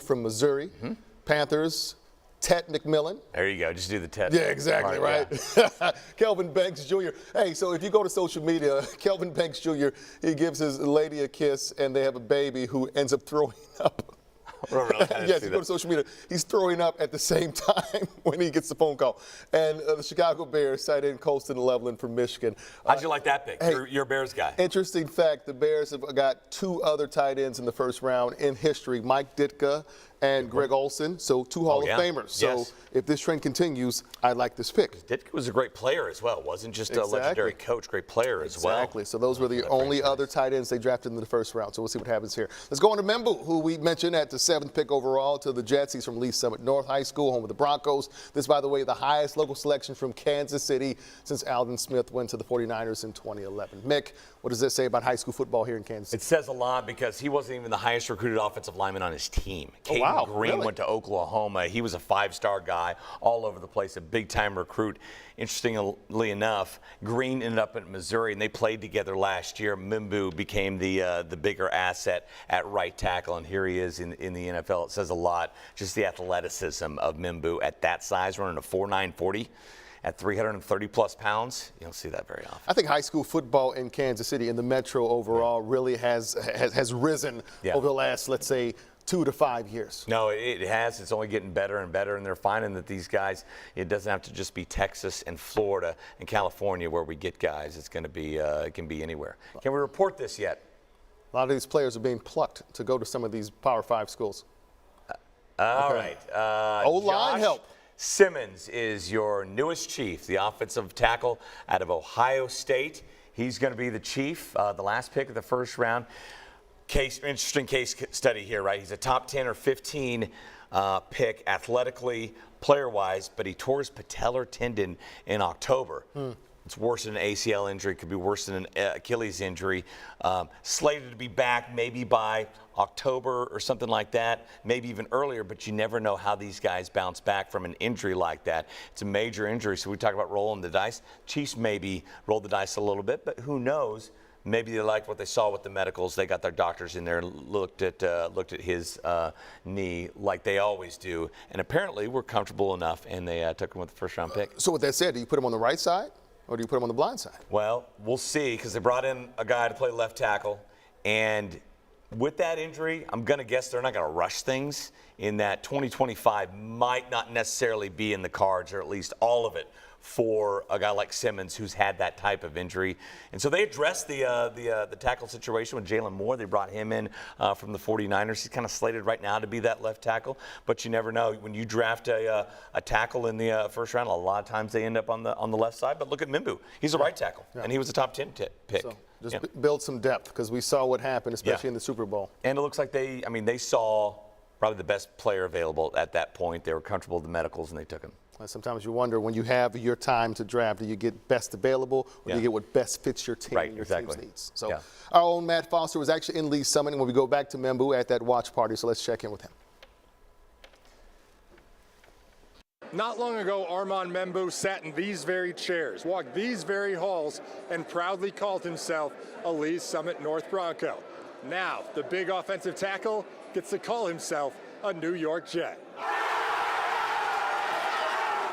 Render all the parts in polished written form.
from Missouri, Panthers, Ted McMillan. There you go. Just do the Ted. Yeah, exactly, right? Yeah. Kelvin Banks Jr. Hey, so if you go to social media, Kelvin Banks Jr., he gives his lady a kiss, and they have a baby who ends up throwing up. Yes, you go to social media. He's throwing up at the same time when he gets the phone call. And the Chicago Bears tight end Colston Loveland from Michigan. How'd you like that pick? Hey, you're a Bears guy. Interesting fact, the Bears have got two other tight ends in the first round in history, Mike Ditka and Greg Olsen, so two Hall of Famers. So if this trend continues, I like this pick. Ditka was a great player as well. Wasn't just a legendary coach, great player as well. Exactly. So those were the only other tight ends they drafted in the first round. So we'll see what happens here. Let's go on to Membou, who we mentioned at the 7th pick overall to the Jets. He's from Lee Summit North High School, home of the Broncos. This, by the way, the highest local selection from Kansas City since Alden Smith went to the 49ers in 2011. Mick, what does that say about high school football here in Kansas City? It says a lot because he wasn't even the highest recruited offensive lineman on his team. Green went to Oklahoma. He was a 5-star guy all over the place, a big-time recruit. Interestingly enough, Green ended up in Missouri, and they played together last year. Membou became the bigger asset at right tackle, and here he is in the NFL. It says a lot, just the athleticism of Membou at that size, running a 4.9 40. At 330-plus pounds, you don't see that very often. I think high school football in Kansas City and the Metro overall really has risen over the last, let's say, 2 to 5 years. No, it has. It's only getting better and better, and they're finding that these guys, it doesn't have to just be Texas and Florida and California where we get guys. It's going to be, it can be anywhere. Can we report this yet? A lot of these players are being plucked to go to some of these Power 5 schools. All right. O-line help. Simmons is your newest chief, the offensive tackle out of Ohio State. He's going to be the chief, the last pick of the first round. Interesting case study here, right? He's a top 10 or 15 pick athletically, player-wise, but he tore his patellar tendon in October. It's worse than an ACL injury, could be worse than an Achilles injury. Slated to be back maybe by October or something like that, maybe even earlier, but you never know how these guys bounce back from an injury like that. It's a major injury, so we talk about rolling the dice. Chiefs maybe rolled the dice a little bit, but who knows? Maybe they liked what they saw with the medicals. They got their doctors in there, looked at his knee like they always do, and apparently were comfortable enough, and they took him with the first-round pick. So with that said, do you put him on the right side? Or do you put him on the blind side? Well, we'll see, because they brought in a guy to play left tackle. And with that injury, I'm going to guess they're not going to rush things, in that 2025 might not necessarily be in the cards, or at least all of it, for a guy like Simmons who's had that type of injury. And so they addressed the tackle situation with Jalen Moore. They brought him in from the 49ers. He's kind of slated right now to be that left tackle, but you never know. When you draft a tackle in the first round, a lot of times they end up on the left side. But look at Membou. He's a right tackle, and he was a top 10 pick. So just build some depth, because we saw what happened, especially in the Super Bowl. And it looks like they saw probably the best player available at that point. They were comfortable with the medicals, and they took him. Sometimes you wonder, when you have your time to draft, do you get best available, or do you get what best fits your team and your team's needs? So our own Matt Foster was actually in Lee Summit when we go back to Membou at that watch party, so let's check in with him. Not long ago, Armand Membou sat in these very chairs, walked these very halls, and proudly called himself a Lee Summit North Bronco. Now, the big offensive tackle gets to call himself a New York Jet.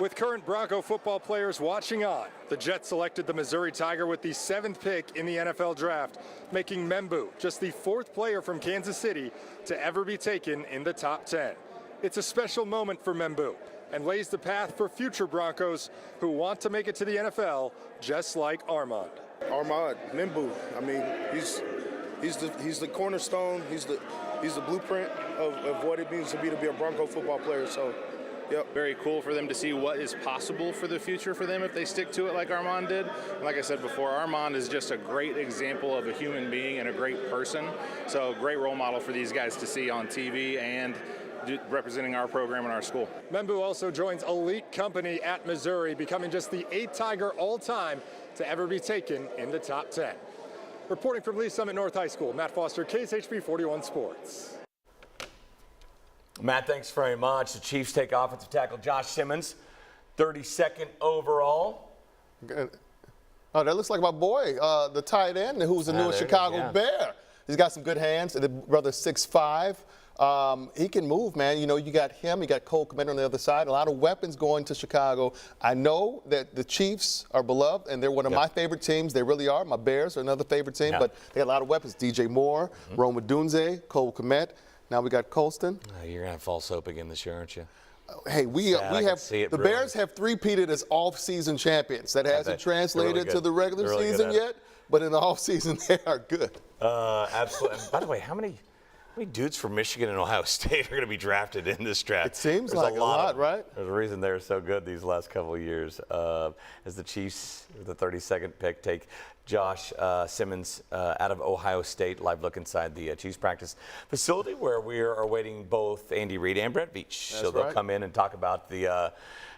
With current Bronco football players watching on, the Jets selected the Missouri Tiger with the 7th pick in the NFL draft, making Membou just the 4th player from Kansas City to ever be taken in the top 10. It's a special moment for Membou, and lays the path for future Broncos who want to make it to the NFL, just like Armand. Armand Membou, I mean, he's the cornerstone. He's the blueprint of what it means to be a Bronco football player. So. Yep. Very cool for them to see what is possible for the future for them if they stick to it like Armand did. And like I said before, Armand is just a great example of a human being and a great person. So great role model for these guys to see on TV and representing our program and our school. Membou also joins elite company at Missouri, becoming just the 8th Tiger all-time to ever be taken in the top 10. Reporting from Lee Summit North High School, Matt Foster, KSHB 41 Sports. Matt, thanks very much. The Chiefs take offensive tackle Josh Simmons, 32nd overall. Oh, that looks like my boy, the tight end, who's the newest Chicago Bear. He's got some good hands. The brother's 6'5", He can move, man. You know, you got him, you got Cole Kmet on the other side. A lot of weapons going to Chicago. I know that the Chiefs are beloved, and they're one of my favorite teams. They really are. My Bears are another favorite team, but they got a lot of weapons. DJ Moore, Rome Odunze, Cole Kmet. Now we got Colston. You're going to have false hope again this year, aren't you? Hey, we have the Bears have three-peated as off-season champions. That hasn't translated to the regular season yet, but in the off-season they are good. Absolutely. And by the way, how many dudes from Michigan and Ohio State are going to be drafted in this draft? It seems like a lot, right? There's a reason they're so good these last couple of years. As the Chiefs, the 32nd pick, take Josh Simmons out of Ohio State. Live look inside the Chiefs practice facility where we are awaiting both Andy Reid and Brett Veach. So they'll come in and talk about the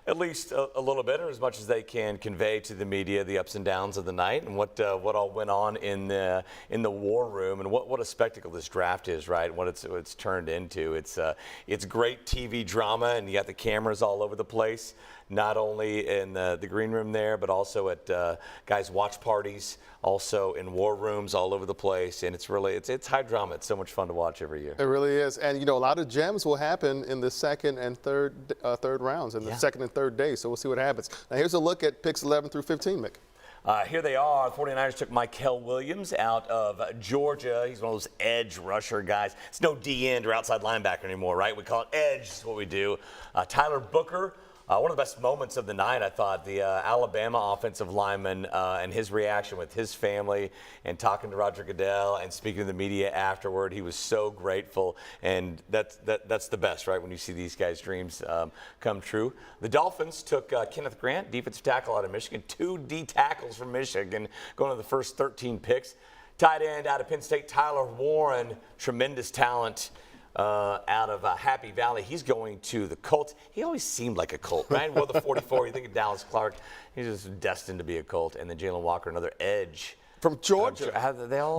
at least a little bit, or as much as they can convey to the media, the ups and downs of the night and what all went on in the war room, and what a spectacle this draft is, right? What it's turned into. It's great TV drama, and you got the cameras all over the place, not only in the green room there, but also at guys' watch parties, also in war rooms all over the place, and it's high drama. It's so much fun to watch every year. It really is, and you know, a lot of gems will happen in the second and third rounds, in the second and third day. So we'll see what happens. Now here's a look at picks 11 through 15, Mick. Here they are. The 49ers took Mykel Williams out of Georgia. He's one of those edge rusher guys. It's no D-end or outside linebacker anymore, right? We call it edge. That's what we do. Tyler Booker. One of the best moments of the night, I thought, the Alabama offensive lineman and his reaction with his family and talking to Roger Goodell and speaking to the media afterward. He was so grateful, and that's the best, right, when you see these guys' dreams come true. The Dolphins took Kenneth Grant, defensive tackle out of Michigan, 2 D tackles from Michigan, going to the first 13 picks. Tight end out of Penn State, Tyler Warren, tremendous talent. Out of Happy Valley. He's going to the Colts. He always seemed like a Colt, right? Well, the 44, you think of Dallas Clark. He's just destined to be a Colt. And then Jalen Walker, another edge. From Georgia.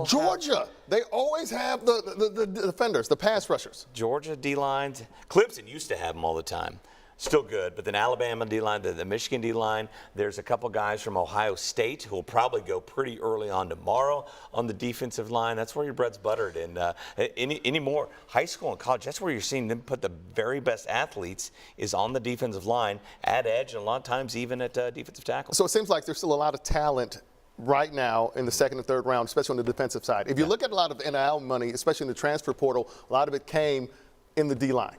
Georgia. They always have the defenders, the pass rushers. Georgia D-lines. Clemson used to have them all the time. Still good, but then Alabama D-line, the Michigan D-line, there's a couple guys from Ohio State who will probably go pretty early on tomorrow on the defensive line. That's where your bread's buttered. And any more high school and college, that's where you're seeing them put the very best athletes is on the defensive line, at edge, and a lot of times even at defensive tackle. So it seems like there's still a lot of talent right now in the second and third round, especially on the defensive side. If you look at a lot of NIL money, especially in the transfer portal, a lot of it came in the D-line.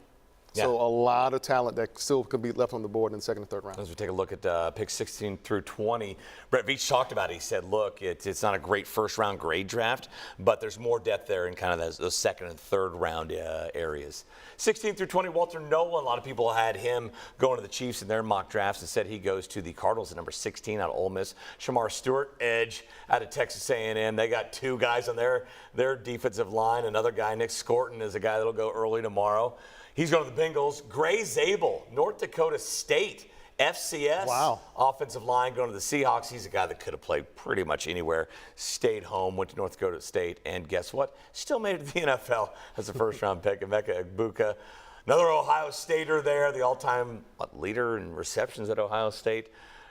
So a lot of talent that still could be left on the board in the second and third round. As we take a look at picks 16 through 20, Brett Veach talked about it. He said, look, it's not a great first-round grade draft, but there's more depth there in kind of those second and third round areas. 16 through 20, Walter Nolan. A lot of people had him going to the Chiefs in their mock drafts and said he goes to the Cardinals at number 16 out of Ole Miss. Shamar Stewart, edge out of Texas A&M. They got 2 guys on their defensive line. Another guy, Nick Scorton, is a guy that'll go early tomorrow. He's going to the Bengals. Gray Zabel, North Dakota State, FCS offensive line, going to the Seahawks. He's a guy that could have played pretty much anywhere, stayed home, went to North Dakota State, and guess what? Still made it to the NFL as a first-round pick. Emeka Egbuka, another Ohio Stater there, the all-time leader in receptions at Ohio State.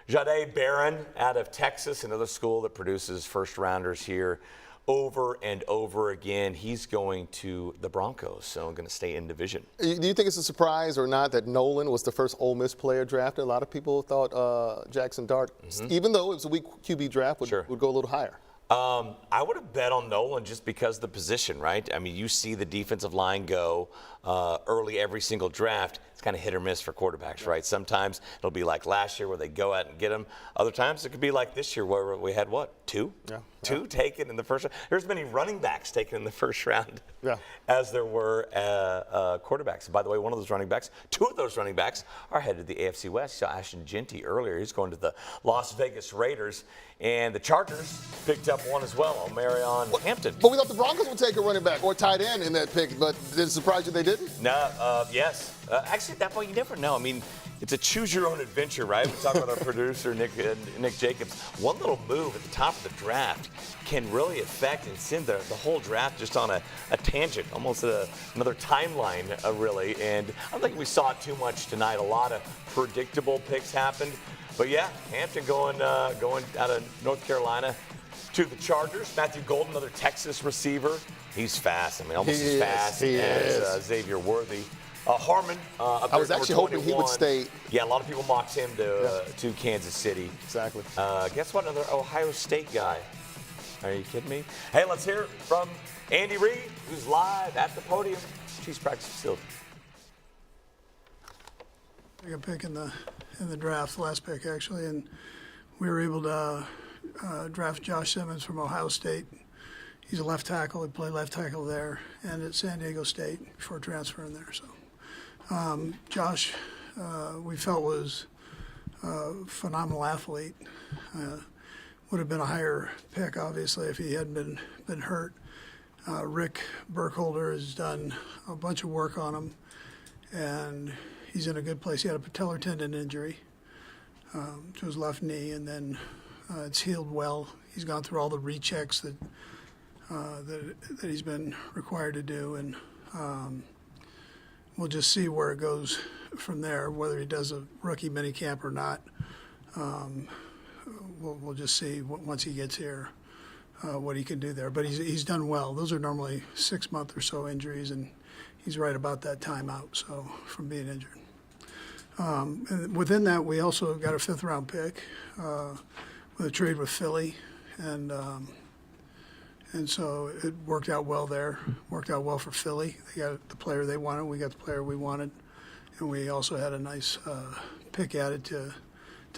Jahdae Barron out of Texas, another school that produces first-rounders here over and over again. He's going to the Broncos, so I'm going to stay in division. Do you think it's a surprise or not that Nolan was the first Ole Miss player drafted? A lot of people thought Jackson Dart, even though it was a weak QB draft, would go a little higher. I would have bet on Nolan just because of the position, right? I mean, you see the defensive line go early every single draft. It's kind of hit or miss for quarterbacks, right? Sometimes it'll be like last year where they go out and get them. Other times it could be like this year where we had, what, 2? Two taken in the first round. There's many running backs taken in the first round as there were quarterbacks. And by the way, one of those running backs, 2 of those running backs are headed to the AFC West. You saw Ashton Jeanty earlier. He's going to the Las Vegas Raiders. And the Chargers picked up one as well, Marion Hampton. But we thought the Broncos would take a running back or tight end in that pick, but did it surprise you they didn't? No, yes. Actually, at that point, you never know. I mean, it's a choose-your-own-adventure, right? We talk about our producer, Nick Jacobs. One little move at the top of the draft can really affect and send the whole draft just on a tangent, almost another timeline, really. And I don't think we saw it too much tonight. A lot of predictable picks happened. But, yeah, Hampton going out of North Carolina. to the Chargers. Matthew Golden, another Texas receiver. He's fast. I mean, almost He as fast is. He as is. Xavier Worthy. Harmon. I was actually hoping he would stay. Yeah, a lot of people mocked him to Kansas City. Exactly. Guess what? Another Ohio State guy. Are you kidding me? Hey, let's hear it from Andy Reid, who's live at the podium, Chiefs practice facility. I got a pick in the draft, the last pick actually, and we were able to draft Josh Simmons from Ohio State. He's a left tackle. He played left tackle there and at San Diego State before transferring there. So Josh, we felt was a phenomenal athlete. Would have been a higher pick, obviously, if he hadn't been hurt. Rick Burkholder has done a bunch of work on him, and he's in a good place. He had a patellar tendon injury to his left knee, and then it's healed well. He's gone through all the rechecks that he's been required to do, and we'll just see where it goes from there, whether he does a rookie minicamp or not. We'll just see once he gets here what he can do there. But he's done well. Those are normally 6 month or so injuries, and he's right about that time out, so from being injured. And within that, we also got a 5th round pick with a trade with Philly, and so it worked out well there. Worked out well for Philly. They got the player they wanted. We got the player we wanted, and we also had a nice pick added to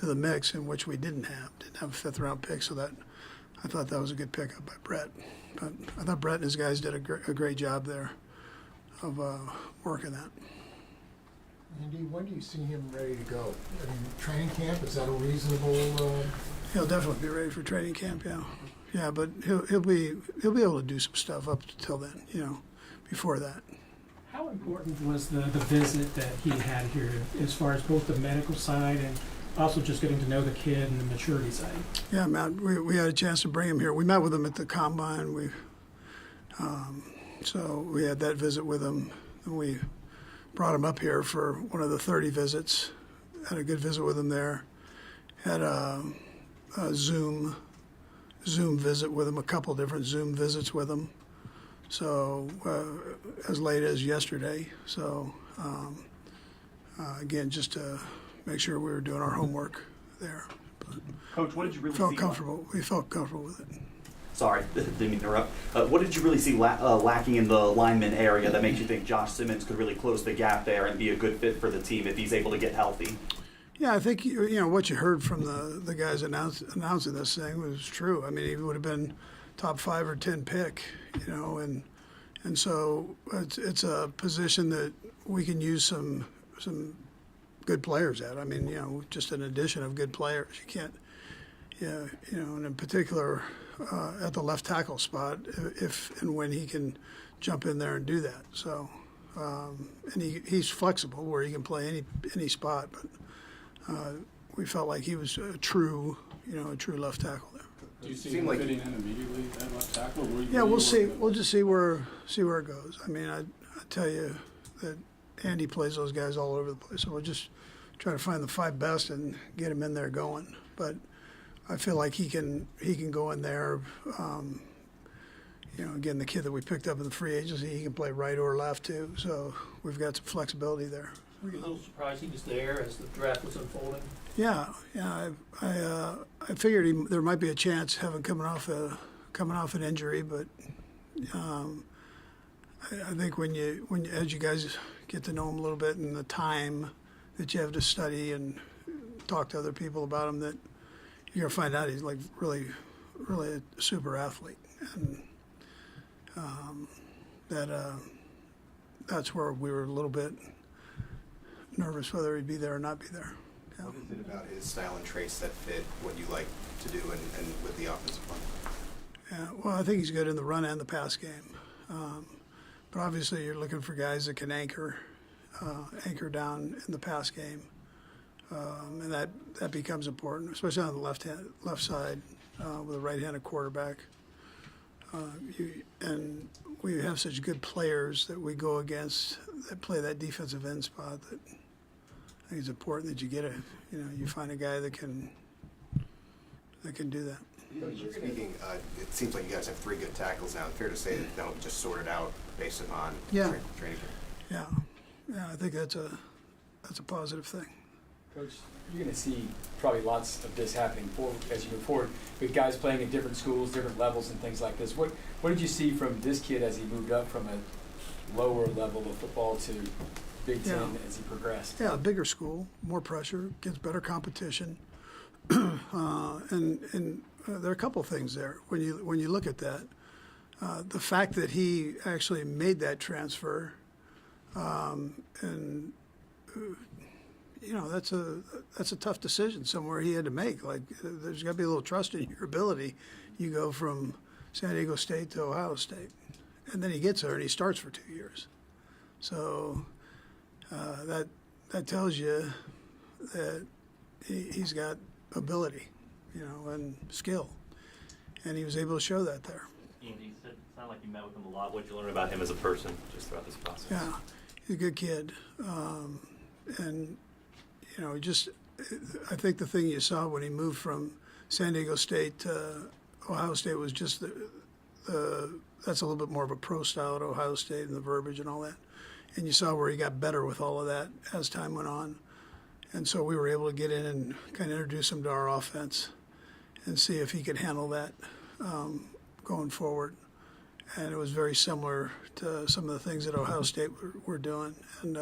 the mix, in which we didn't have a 5th round pick. So that I thought that was a good pickup by Brett. But I thought Brett and his guys did a great job there of working that. Andy, when do you see him ready to go? I mean, training camp, is that a reasonable? He'll definitely be ready for training camp. Yeah, but he'll be able to do some stuff up till then. Before that. How important was the visit that he had here, as far as both the medical side and also just getting to know the kid and the maturity side? Yeah, Matt, we had a chance to bring him here. We met with him at the combine. So we had that visit with him, and we brought him up here for one of the 30 visits. Had a good visit with him there. Had a Zoom visit with him, a couple different Zoom visits with him. So as late as yesterday. So again, just to make sure we were doing our homework there. But Coach, what did you really felt see? comfortable. We felt comfortable with it. Sorry, didn't mean to interrupt. What did you really see lacking in the lineman area that makes you think Josh Simmons could really close the gap there and be a good fit for the team if he's able to get healthy? Yeah, I think what you heard from the guys announcing this thing was true. I mean, he would have been top 5 or 10 pick, and so it's a position that we can use some good players at. I mean, just an addition of good players. You can't, and in particular at the left tackle spot, if and when he can jump in there and do that. So, and he's flexible where he can play any spot, but. We felt like he was a true left tackle there. Do you see him fitting in immediately at left tackle? Yeah, we'll see. We'll just see where it goes. I mean, I tell you that Andy plays those guys all over the place, so we'll just try to find the 5 best and get him in there going. But I feel like he can go in there. Again, the kid that we picked up in the free agency, he can play right or left too. So we've got some flexibility there. Were you a little surprised he was there as the draft was unfolding? Yeah. I figured there might be a chance having coming off an injury, but I think when as you guys get to know him a little bit and the time that you have to study and talk to other people about him, that you're gonna find out he's like really a super athlete, and that's where we were a little bit nervous whether he'd be there or not be there. Yeah. What is it about his style and traits that fit what you like to do and with the offensive line? Yeah, well, I think he's good in the run and the pass game. But obviously you're looking for guys that can anchor down in the pass game. And that becomes important, especially on the left side with a right-handed quarterback. And we have such good players that we go against that play that defensive end spot that I think it's important that you get you find a guy that can do that. Speaking, it seems like you guys have 3 good tackles now. Fair to say that they'll just sort it out based upon training camp. Yeah, I think that's a positive thing. Coach, you're going to see probably lots of this happening as you move forward with guys playing in different schools, different levels, and things like this. What did you see from this kid as he moved up from a lower level of football to Big Ten as he progressed? Yeah, a bigger school, more pressure, gets better competition, and there are a couple of things there when you look at that. The fact that he actually made that transfer, and that's a tough decision somewhere he had to make. Like, there's got to be a little trust in your ability. You go from San Diego State to Ohio State, and then he gets there and he starts for 2 years. So that tells you that he's got ability, and skill, and he was able to show that there. Ian, you said it sounded like you met with him a lot. What did you learn about him as a person just throughout this process? Yeah, he's a good kid, and I think the thing you saw when he moved from San Diego State to Ohio State was just that's a little bit more of a pro style at Ohio State and the verbiage and all that. And you saw where he got better with all of that as time went on. And so we were able to get in and kind of introduce him to our offense and see if he could handle that going forward. And it was very similar to some of the things that Ohio State were doing. And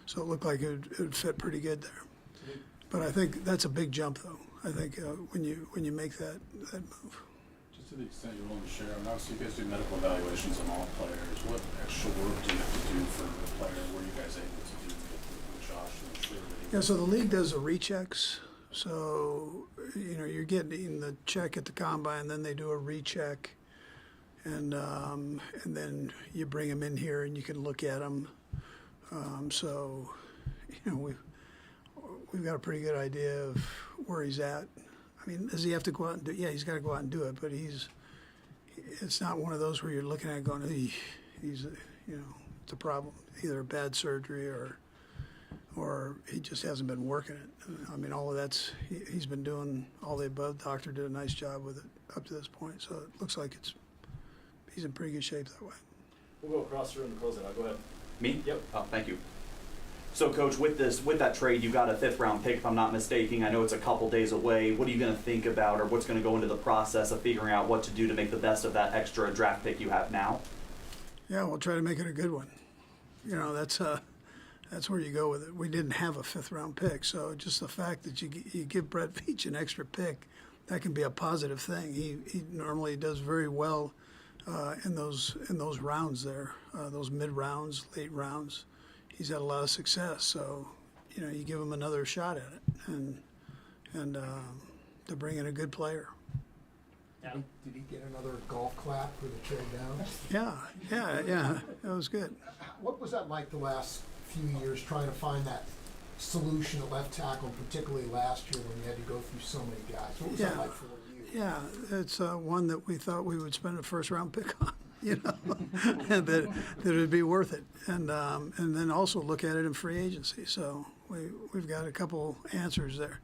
so it looked like it would fit pretty good there. But I think that's a big jump, though. I think when you make that move. Just to the extent you're willing to share, and obviously you guys do medical evaluations on all players. What extra work do you have to do for a player? What are you guys able to do with Josh to ensure that Yeah, so the league does the rechecks. So, you're getting the check at the combine, then they do a recheck. And then you bring him in here and you can look at him. So, we've got a pretty good idea of where he's at. I mean, does he have to go out and do it? Yeah, he's got to go out and do it, but it's not one of those where you're looking at it going, he's it's a problem, either a bad surgery or he just hasn't been working it. I mean, all of that's, he's been doing all the above. The doctor did a nice job with it up to this point, so it looks like he's in pretty good shape that way. We'll go across the room to close it out. Go ahead. Me? Yep. Oh, thank you. So, Coach, with that trade, you got a 5th-round pick, if I'm not mistaken. I know it's a couple days away. What are you going to think about, or what's going to go into the process of figuring out what to do to make the best of that extra draft pick you have now? Yeah, we'll try to make it a good one. That's where you go with it. We didn't have a 5th-round pick, so just the fact that you give Brett Veach an extra pick, that can be a positive thing. He normally does very well in those rounds there, those mid rounds, late rounds. He's had a lot of success, so you give him another shot at it, and to bring in a good player. Did he get another golf clap for the trade down? Yeah, that was good. What was that like the last few years, trying to find that solution at left tackle, particularly last year when you had to go through so many guys? What was that like for you? Yeah, it's one that we thought we would spend a 1st-round pick on. And that it would be worth it, and then also look at it in free agency. So we've got a couple answers there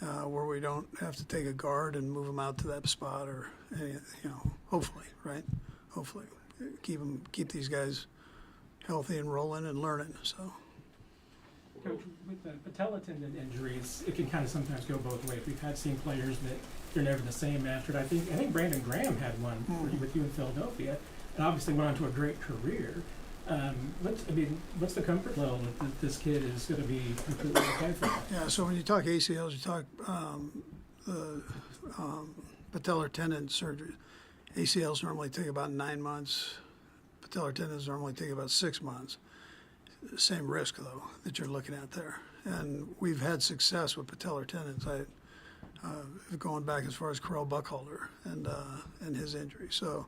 where we don't have to take a guard and move them out to that spot, or hopefully, right? Hopefully, keep these guys healthy and rolling and learning. So. Coach, with the patella tendon injuries, it can kind of sometimes go both ways. We've seen players that they're never the same after it. I think Brandon Graham had one with you in Philadelphia, and obviously went on to a great career. What's the comfort level that this kid is going to be completely okay for that? Yeah, so when you talk ACLs, you talk the patellar tendon surgery. ACLs normally take about 9 months. Patellar tendons normally take about 6 months. Same risk, though, that you're looking at there. And we've had success with patellar tendons. Going back as far as Carell Buckholder and his injury. So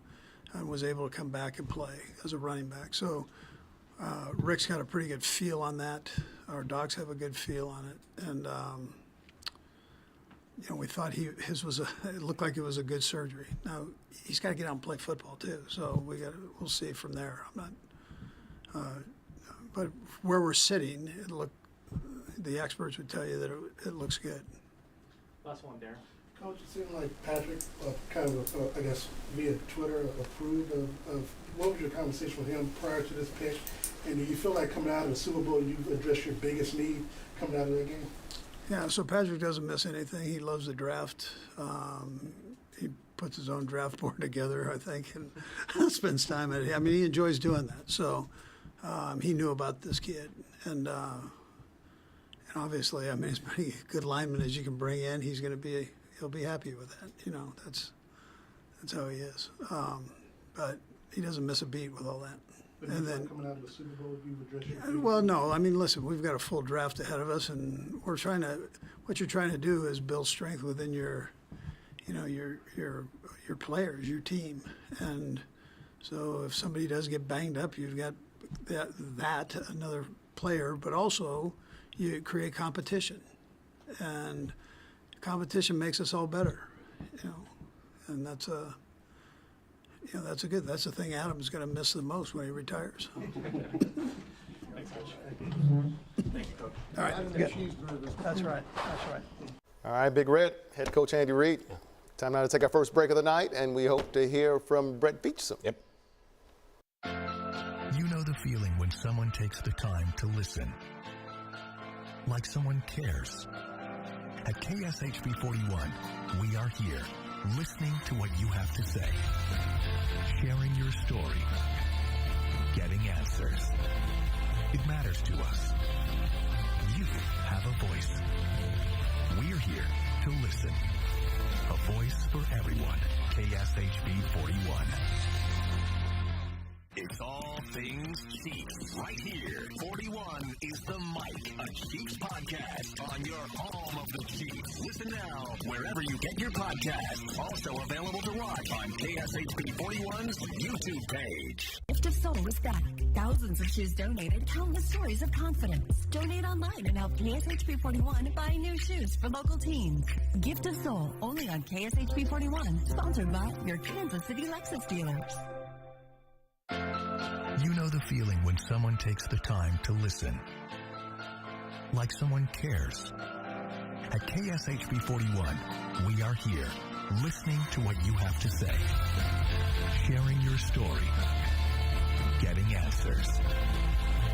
I was able to come back and play as a running back. So Rick's got a pretty good feel on that. Our docs have a good feel on it. And, we thought it looked like it was a good surgery. Now, he's got to get out and play football, too. So we'll see from there. But where we're sitting, the experts would tell you that it looks good. Last one, Darren. Coach, it seemed like Patrick kind of, I guess, via Twitter approved of what was your conversation with him prior to this pick? And do you feel like coming out of the Super Bowl, you've addressed your biggest need coming out of that game? Yeah, so Patrick doesn't miss anything. He loves the draft. He puts his own draft board together, I think, and spends time at it. I mean, he enjoys doing that. So he knew about this kid. And obviously, I mean, as many good linemen as you can bring in, he'll be happy with that. You know, that's how he is. But he doesn't miss a beat with all that. And then coming out of the Super Bowl, you address your well, no. I mean, listen, we've got a full draft ahead of us, and what you're trying to do is build strength within your players, your team. And so if somebody does get banged up, you've got that another player, but also you create competition, and competition makes us all better, you know, and that's the thing Adam's going to miss the most when he retires. Thanks, Coach. Thank you, Coach. All right, good. That's right. All right, Big Red, head coach Andy Reid. Time now to take our first break of the night, and we hope to hear from Brett Veach soon. Yep. You know the feeling when someone takes the time to listen. Like someone cares. At KSHB 41, we are here, listening to what you have to say. Sharing your story. Getting answers. It matters to us. You have a voice. We're here to listen. A voice for everyone. KSHB 41. It's all things Chiefs. Right here. 41 is the mic, a Chiefs podcast on your home of the Chiefs. Listen now wherever you get your podcasts. Also available to watch on KSHB 41's YouTube page. Gift of Soul is back. Thousands of shoes donated, countless stories of confidence. Donate online and help KSHB 41 buy new shoes for local teens. Gift of Soul, only on KSHB 41. Sponsored by your Kansas City Lexus dealers. You know the feeling when someone takes the time to listen. Like someone cares. At KSHB 41, we are here, listening to what you have to say. Sharing your story. Getting answers.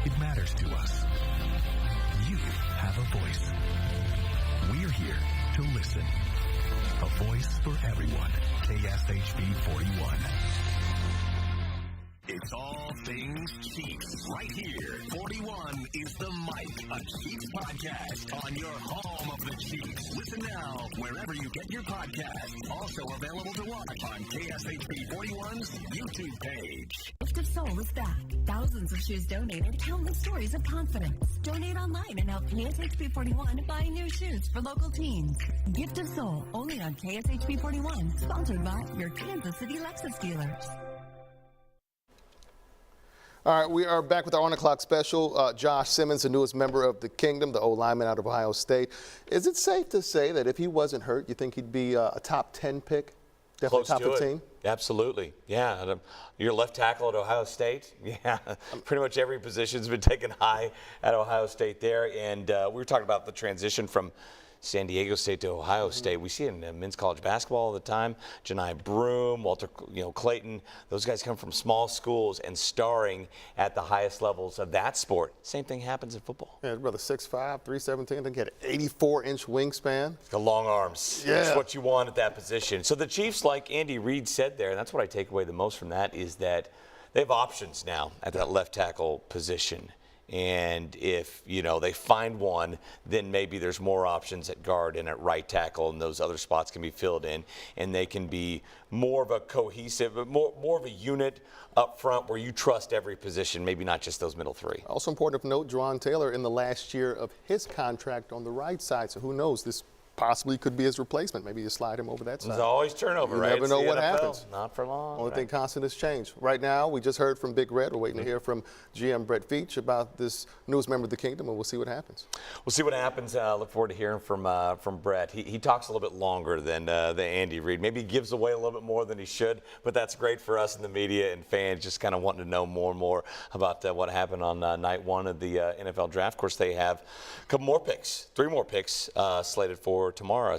It matters to us. You have a voice. We're here to listen. A voice for everyone. KSHB 41. It's all things Chiefs. Right here. 41 is the mic, a Chiefs podcast on your home of the Chiefs. Listen now wherever you get your podcasts. Also available to watch on KSHB 41's YouTube page. Gift of Soul is back. Thousands of shoes donated, countless stories of confidence. Donate online and help KSHB 41 buy new shoes for local teens. Gift of Soul, only on KSHB 41. Sponsored by your Kansas City Lexus dealers. All right, we are back with our On the Clock special. Josh Simmons, the newest member of the Kingdom, the old lineman out of Ohio State. Is it safe to say that if he wasn't hurt, you think he'd be a top 10 pick? Definitely Close top to 15? It. Absolutely. Yeah. You're left tackle at Ohio State. Yeah. Pretty much every position's been taken high at Ohio State there. And we were talking about the transition from San Diego State to Ohio State. We see it in men's college basketball all the time. Janai Broom, Walter, Clayton. Those guys come from small schools and starring at the highest levels of that sport. Same thing happens in football. Yeah, his brother 6'5", 317. I think he had an 84-inch wingspan. The long arms. Yeah. That's what you want at that position. So the Chiefs, like Andy Reid said there, and that's what I take away the most from that, is that they have options now at that left tackle position. And if, they find one, then maybe there's more options at guard and at right tackle, and those other spots can be filled in, and they can be more of a cohesive, more of a unit up front where you trust every position, maybe not just those middle three. Also important to note, Juwan Taylor in the last year of his contract on the right side, so who knows, this possibly could be his replacement. Maybe you slide him over that side. There's always turnover, right? You never know what happens. Not for long. Only thing constant is change. Right now, we just heard from Big Red. We're waiting to hear from GM Brett Veach about this newest member of the Kingdom, and we'll see what happens. We'll see what happens. Look forward to hearing from Brett. He talks a little bit longer than Andy Reid. Maybe he gives away a little bit more than he should, but that's great for us in the media and fans just kind of wanting to know more and more about what happened on night one of the NFL draft. Of course, they have a couple more picks, 3 more picks slated for tomorrow.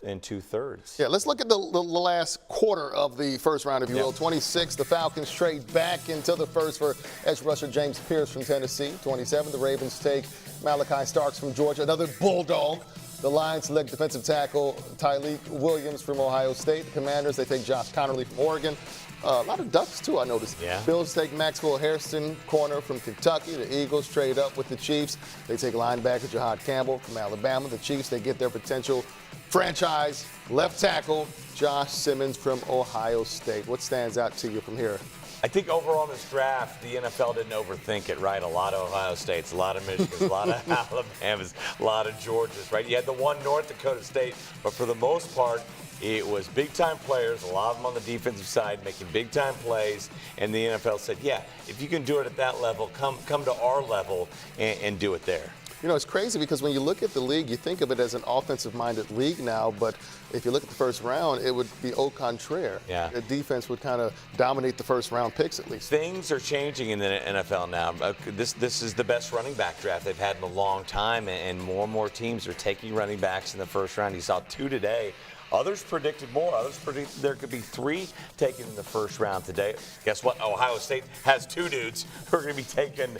2/3. Yeah, let's look at the last quarter of the first round, if you will. 26, the Falcons trade back into the first for edge rusher James Pierce from Tennessee. 27, the Ravens take Malachi Starks from Georgia, another Bulldog. The Lions select defensive tackle Tyleik Williams from Ohio State. The Commanders, they take Josh Connerly from Oregon. A lot of Ducks, too, I noticed. Yeah. Bills take Maxwell Hairston, corner from Kentucky. The Eagles trade up with the Chiefs. They take linebacker Jahad Campbell from Alabama. The Chiefs, they get their potential franchise left tackle Josh Simmons from Ohio State. What stands out to you from here? I think overall in this draft, the NFL didn't overthink it, right? A lot of Ohio States, a lot of Michigans, a lot of Alabamas, a lot of Georgias, right? You had the one North Dakota State, but for the most part, it was big-time players, a lot of them on the defensive side, making big-time plays, and the NFL said, yeah, if you can do it at that level, come to our level and do it there. You know, it's crazy because when you look at the league, you think of it as an offensive-minded league now, but if you look at the first round, it would be au contraire. Yeah. The defense would kind of dominate the first-round picks at least. Things are changing in the NFL now. This is the best running back draft they've had in a long time, and more teams are taking running backs in the first round. You saw 2 today. Others predicted more. Others predicted there could be 3 taken in the first round today. Guess what? Ohio State has 2 dudes who are going to be taken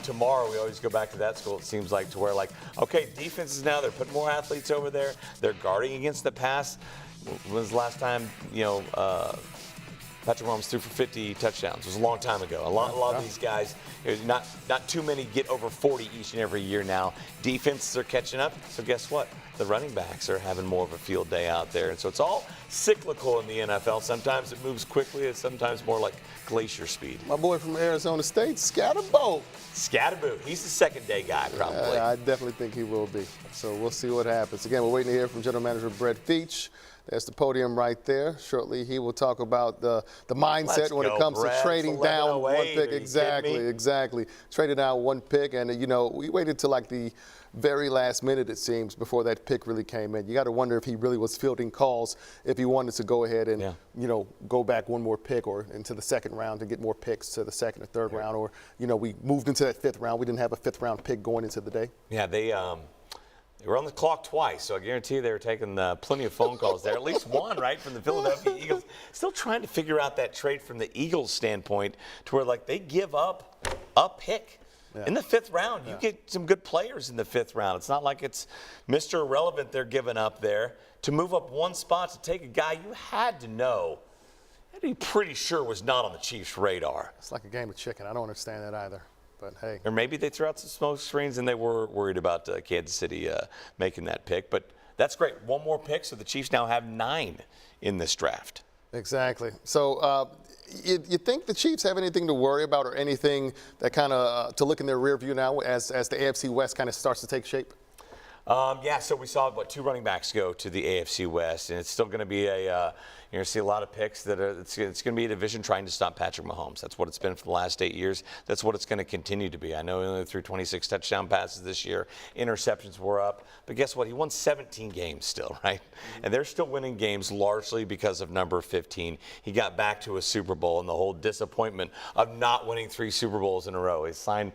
tomorrow. We always go back to that school, it seems like, to where, like, okay, defenses now, they're putting more athletes over there. They're guarding against the pass. When was the last time, Patrick Mahomes threw for 50 touchdowns? It was a long time ago. A lot of these guys, not too many get over 40 each and every year now. Defenses are catching up, so guess what? The running backs are having more of a field day out there. And so it's all cyclical in the NFL. Sometimes it moves quickly, and sometimes more like glacier speed. My boy from Arizona State, Scatterbo. Scatterboo. He's the second-day guy, probably. I definitely think he will be. So we'll see what happens. Again, we're waiting to hear from General Manager Brett Veach. There's the podium right there. Shortly, he will talk about the mindset when it comes to trading down one pick. Exactly. Traded down 1 pick, and we waited till like the very last minute, it seems, before that pick really came in. You got to wonder if he really was fielding calls if he wanted to go ahead and go back 1 more pick or into the second round to get more picks to the second or third round, or we moved into that 5th round. We didn't have a 5th round pick going into the day. Yeah, they were on the clock twice, so I guarantee they were taking plenty of phone calls there. At least one, right, from the Philadelphia Eagles. Still trying to figure out that trade from the Eagles' standpoint to where, like, they give up a pick. In the 5th round, you get some good players in the 5th round. It's not like it's Mr. Irrelevant they're giving up there. To move up 1 spot to take a guy you had to know, I'd be pretty sure was not on the Chiefs' radar. It's like a game of chicken. I don't understand that either. But hey. Or maybe they threw out some smoke screens and they were worried about Kansas City making that pick. But that's great. 1 more pick, so the Chiefs now have 9 in this draft. Exactly. So you think the Chiefs have anything to worry about or anything that kind of to look in their rear view now as the AFC West kind of starts to take shape? So we saw 2 running backs go to the AFC West, and it's still going to be you're going to see a lot of picks that it's going to be a division trying to stop Patrick Mahomes. That's what it's been for the last 8 years. That's what it's going to continue to be. I know he only threw 26 touchdown passes this year. Interceptions were up. But guess what? He won 17 games still, right? And they're still winning games largely because of number 15. He got back to a Super Bowl, and the whole disappointment of not winning 3 Super Bowls in a row. He signed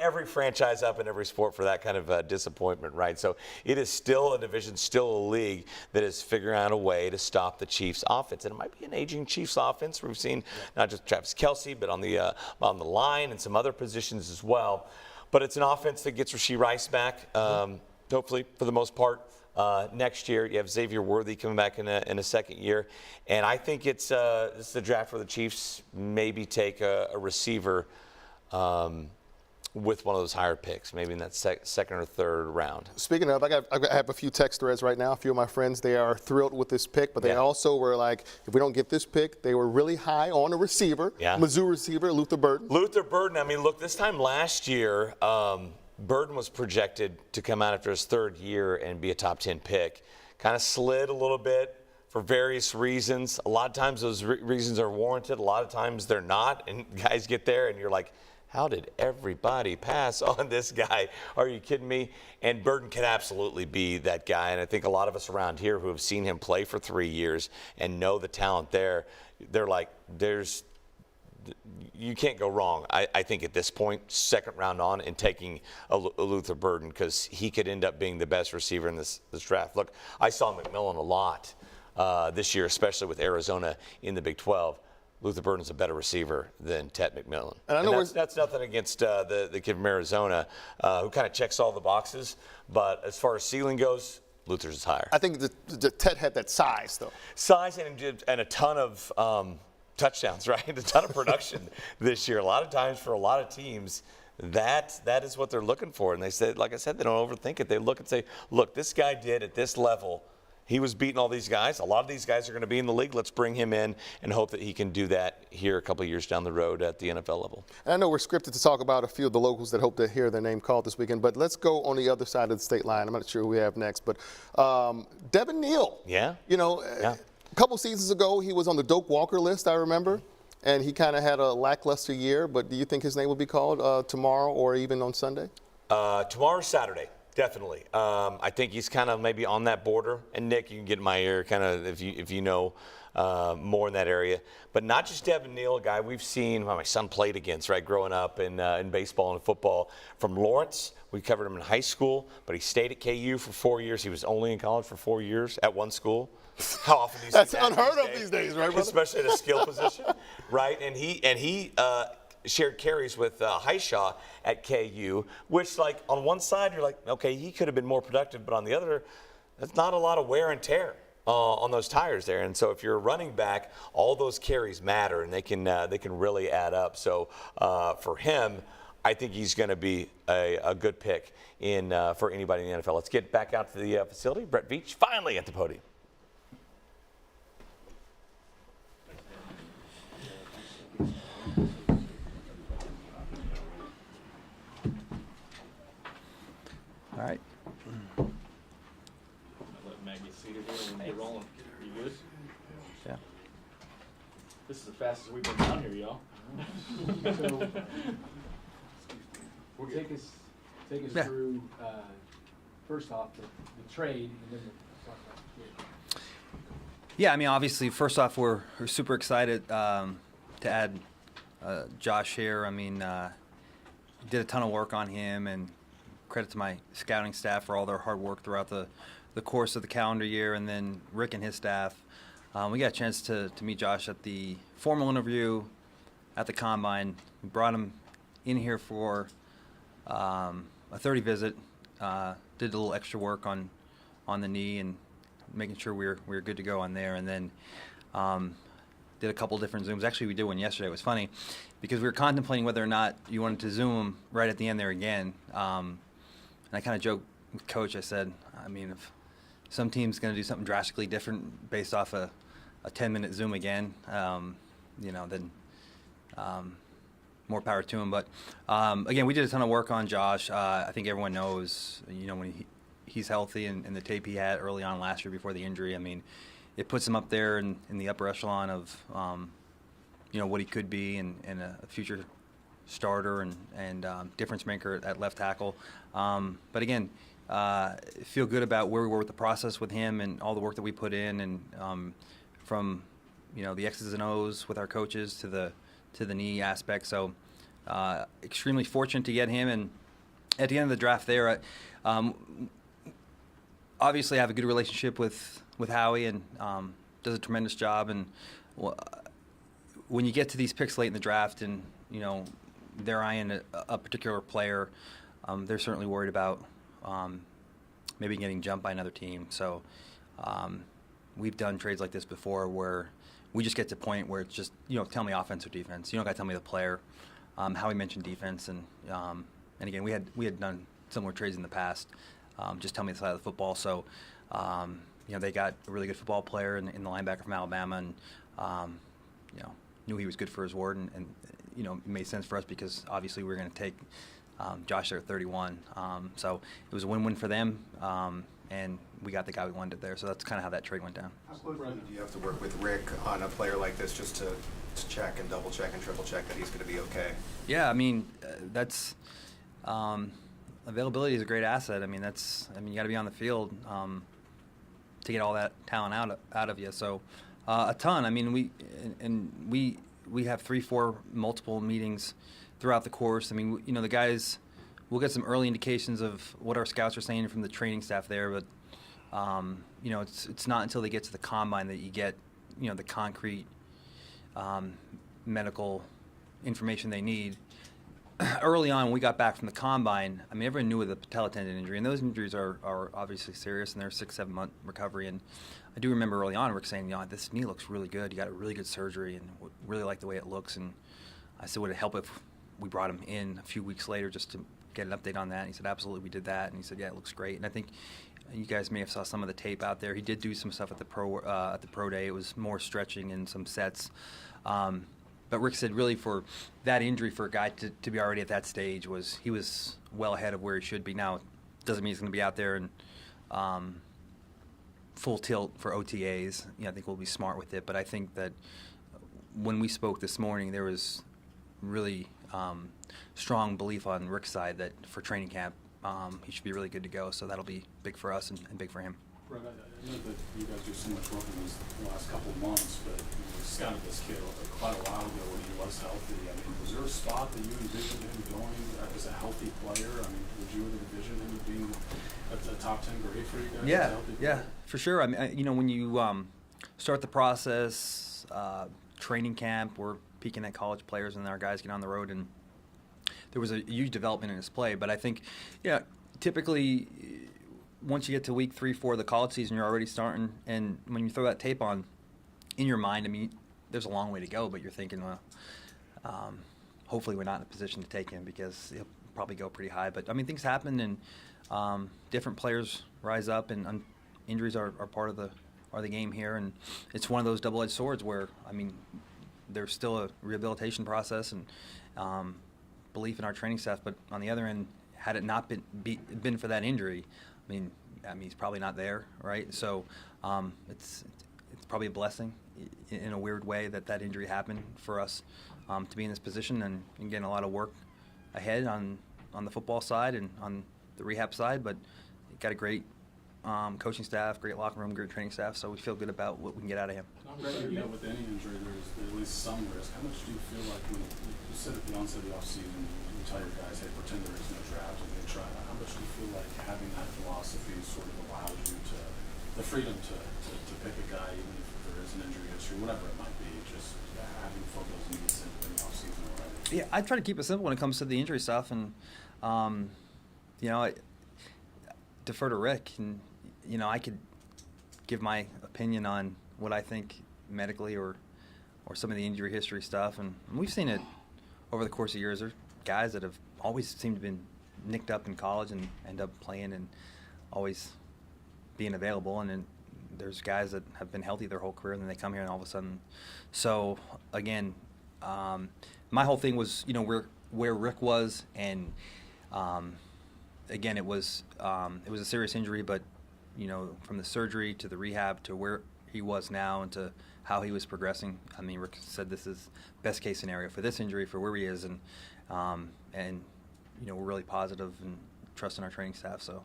every franchise up in every sport for that kind of disappointment, right? So it is still a division, still a league that is figuring out a way to stop the Chiefs' offense. And it might be an aging Chiefs offense. We've seen not just Travis Kelce, but on the line and some other positions as well. But it's an offense that gets Rashee Rice back, hopefully, for the most part. Next year, you have Xavier Worthy coming back in a second year. And I think this is the draft where the Chiefs maybe take a receiver with one of those higher picks, maybe in that second or third round. Speaking of, I have a few text threads right now. A few of my friends, they are thrilled with this pick, but they also were like, if we don't get this pick, they were really high on a receiver, Mizzou receiver, Luther Burden. Luther Burden, I mean, look, this time last year, Burden was projected to come out after his 3rd year and be a top 10 pick. Kind of slid a little bit for various reasons. A lot of times those reasons are warranted. A lot of times they're not. And guys get there and you're like, how did everybody pass on this guy? Are you kidding me? And Burden can absolutely be that guy. And I think a lot of us around here who have seen him play for 3 years and know the talent there, they're like, there's you can't go wrong, I think, at this point, second round on, and taking a Luther Burden, because he could end up being the best receiver in this draft. Look, I saw McMillan a lot this year, especially with Arizona in the Big 12. Luther Burden's a better receiver than Ted McMillan. And I know that's nothing against the kid from Arizona, who kind of checks all the boxes. But as far as ceiling goes, Luther's is higher. I think the Ted had that size, though. Size and a ton of touchdowns, right? A ton of production this year. A lot of times for a lot of teams, that is what they're looking for. And they said, like I said, they don't overthink it. They look and say, look, this guy did at this level. He was beating all these guys. A lot of these guys are going to be in the league. Let's bring him in and hope that he can do that here a couple of years down the road at the NFL level. And I know we're scripted to talk about a few of the locals that hope to hear their name called this weekend, but let's go on the other side of the state line. I'm not sure who we have next, but Devin Neal. Yeah. A couple seasons ago, he was on the Doak Walker list, I remember, and he kind of had a lackluster year, but do you think his name will be called tomorrow or even on Sunday? Tomorrow, Saturday. Definitely. I think he's kind of maybe on that border. And Nick, you can get in my ear kind of if you know more in that area. But not just Devin Neal, a guy we've seen, my son played against, right, growing up in baseball and football. From Lawrence, we covered him in high school, but he stayed at KU for 4 years. He was only in college for 4 years at one school. How often do you see that? That's unheard of these days, right, brother? Especially at a skill position, right? And he shared carries with Highshaw at KU, which, like, on one side, you're like, okay, he could have been more productive, but on the other, that's not a lot of wear and tear on those tires there. And so if you're a running back, all those carries matter, and they can really add up. So for him, I think he's going to be a good pick for anybody in the NFL. Let's get back out to the facility. Brett Veach finally at the podium. All right. I'll let Matt get seated here and get rolling. You good? Yeah. This is the fastest we've been down here, y'all. So, we'll take us through first off the trade, and then we'll talk about the trade. Yeah, I mean, obviously, first off, we're super excited to add Josh here. I mean, did a ton of work on him, and credit to my scouting staff for all their hard work throughout the course of the calendar year, and then Rick and his staff. We got a chance to meet Josh at the formal interview at the Combine. We brought him in here for a 30 visit, did a little extra work on the knee and making sure we were good to go on there, and then did a couple different Zooms. Actually, we did one yesterday. It was funny because we were contemplating whether or not you wanted to Zoom him right at the end there again. And I kind of joked with Coach. I said, I mean, if some team's going to do something drastically different based off a 10-minute Zoom again, then more power to him. But again, we did a ton of work on Josh. I think everyone knows, when he's healthy and the tape he had early on last year before the injury, I mean, it puts him up there in the upper echelon of, what he could be and a future starter and difference maker at left tackle. But again, feel good about where we were with the process with him and all the work that we put in, and from the X's and O's with our coaches to the knee aspect. So extremely fortunate to get him. And at the end of the draft there, obviously I have a good relationship with Howie, and does a tremendous job. And when you get to these picks late in the draft, and they're eyeing a particular player, they're certainly worried about maybe getting jumped by another team. So we've done trades like this before where we just get to a point where it's just, tell me offense or defense. You don't got to tell me the player. Howie mentioned defense, and again, we had done similar trades in the past. Just tell me the side of the football. So they got a really good football player in the linebacker from Alabama, and knew he was good for his word, and it made sense for us because obviously we were going to take Josh there at 31. So it was a win-win for them, and we got the guy we wanted there. So that's kind of how that trade went down. How closely do you have to work with Rick on a player like this just to check and double check and triple check that he's going to be okay? Yeah, I mean, that's availability is a great asset. I mean, you got to be on the field to get all that talent out of you. So a ton. I mean, we we have 3-4 multiple meetings throughout the course. I mean, you know, the guys, we'll get some early indications of what our scouts are saying from the training staff there, but you know, it's not until they get to the combine that you get, you know, the concrete medical information they need. Early on, when we got back from the combine, I mean, everyone knew of the patella tendon injury, and those injuries are obviously serious, and they're 6-7 month recovery. And I do remember early on Rick saying, you know, this knee looks really good. You got a really good surgery, and really like the way it looks. And I said, would it help if we brought him in a few weeks later just to get an update on that? And he said, absolutely, we did that. And he said, yeah, it looks great. And I think you guys may have saw some of the tape out there. He did do some stuff at the pro day. It was more stretching and some sets. But Rick said really for that injury, for a guy to be already at that stage, he was well ahead of where he should be. Now, it doesn't mean he's going to be out there and full tilt for OTAs. You know, I think we'll be smart with it. But I think that when we spoke this morning, there was really strong belief on Rick's side that for training camp, he should be really good to go. So that'll be big for us and big for him. Right, I know that you guys do so much work in these last couple of months, but you scouted this kid quite a while ago when he was healthy. I mean, was there a spot that you envisioned him going as a healthy player? I mean, would you envision him being a top 10 grade for you guys? Yeah, for sure. I mean, you know, when you start the process, training camp, we're peaking at college players and our guys get on the road, and there was a huge development in his play. But I think, yeah, typically, once you get to week 3-4 of the college season, you're already starting, and when you throw that tape on, in your mind, I mean, there's a long way to go, but you're thinking, well, hopefully we're not in a position to take him because he'll probably go pretty high. But, I mean, things happen, and different players rise up, and injuries are part of the game here, and it's one of those double-edged swords where, I mean, there's still a rehabilitation process and belief in our training staff, but on the other end, had it not been for that injury, I mean, he's probably not there, right? So it's probably a blessing in a weird way that injury happened for us to be in this position and getting a lot of work ahead on the football side and on the rehab side. But got a great coaching staff, great locker room, great training staff, so we feel good about what we can get out of him. You know, with any injury, there's at least some risk. How much do you feel like when you said at the onset of the offseason, you tell your guys, hey, pretend there is no draft and they try. How much do you feel like having that philosophy sort of allows you the freedom to pick a guy, even if there is an injury history, whatever it might be, just having those needs in the offseason already? Yeah, I try to keep it simple when it comes to the injury stuff, and you know, I defer to Rick, and you know, I could give my opinion on what I think medically or some of the injury history stuff, and we've seen it over the course of years. There's guys that have always seemed to have been nicked up in college and end up playing and always being available, and then there's guys that have been healthy their whole career and then they come here and all of a sudden. So again, my whole thing was, you know, where Rick was, and again, it was a serious injury, but you know, from the surgery to the rehab to where he was now and to how he was progressing. I mean, Rick said this is best case scenario for this injury, for where he is, and you know, we're really positive and trusting our training staff. So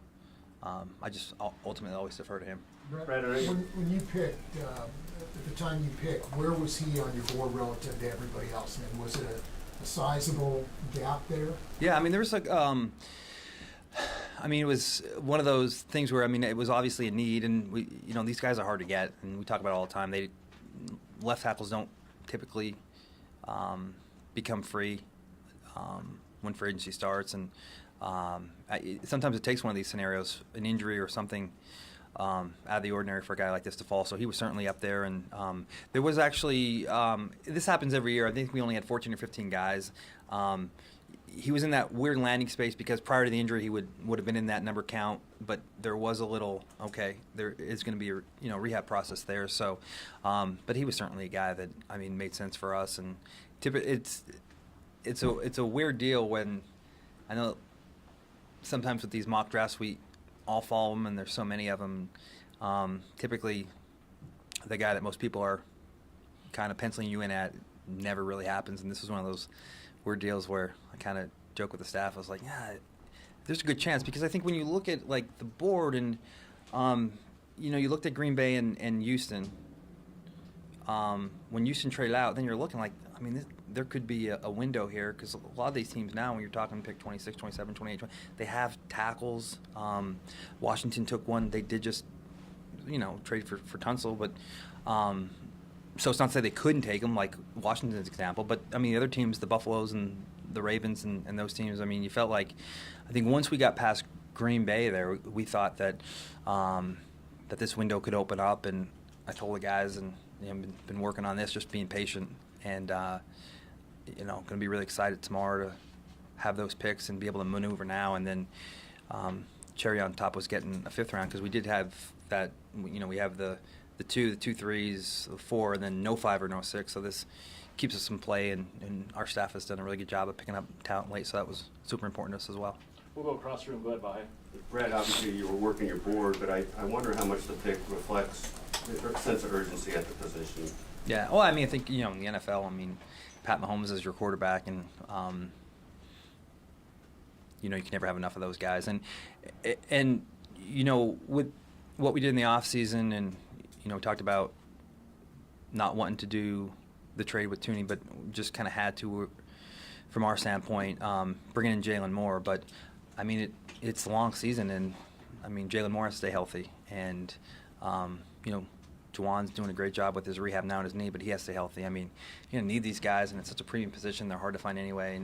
I just ultimately always defer to him. When you picked, at the time you picked, where was he on your board relative to everybody else? And was it a sizable gap there? Yeah, I mean, there was like, I mean, it was one of those things where, I mean, it was obviously a need, and we, you know, these guys are hard to get, and we talk about it all the time. Left tackles don't typically become free when free agency starts, and sometimes it takes one of these scenarios, an injury or something out of the ordinary for a guy like this to fall. So he was certainly up there, and there was actually this happens every year. I think we only had 14 or 15 guys. He was in that weird landing space because prior to the injury he would have been in that number count, but there was a little, okay, there is going to be a rehab process there. So, but he was certainly a guy that, I mean, made sense for us. And it's a weird deal when, I know sometimes with these mock drafts we all follow them and there's so many of them. Typically, the guy that most people are kind of penciling you in at never really happens, and this is one of those weird deals where I kind of joke with the staff. I was like, yeah, there's a good chance, because I think when you look at like the board and you looked at Green Bay and Houston. When Houston traded out, then you're looking like, I mean, there could be a window here because a lot of these teams now, when you're talking pick 26, 27, 28, 20, they have tackles. Washington took one. They did just, trade for Tunsil, but so it's not to say they couldn't take them, like Washington's example. But, I mean, the other teams, the Buffaloes and the Ravens and those teams, I mean, you felt like, I think once we got past Green Bay there, we thought that that this window could open up, and I told the guys, and been working on this, just being patient, and going to be really excited tomorrow to have those picks and be able to maneuver now. And then cherry on top was getting a 5th round, because we did have that. We have the 2, the 2 3s, the 4, and then no 5 or no 6. So this keeps us in play, and our staff has done a really good job of picking up talent late. So that was super important to us as well. We'll go across the room. Go ahead, Vahe. Brad, obviously you were working your board, but I wonder how much the pick reflects a sense of urgency at the position. Yeah, well, I mean, I think, in the NFL, I mean, Pat Mahomes is your quarterback, and, you can never have enough of those guys. And with what we did in the offseason, and, we talked about not wanting to do the trade with Tooney, but just kind of had to, from our standpoint, bringing in Jalen Moore. But, I mean, it's a long season, and, I mean, Jalen Moore has to stay healthy. And, Juwan's doing a great job with his rehab now on his knee, but he has to stay healthy. I mean, you need these guys, and it's such a premium position. They're hard to find anyway.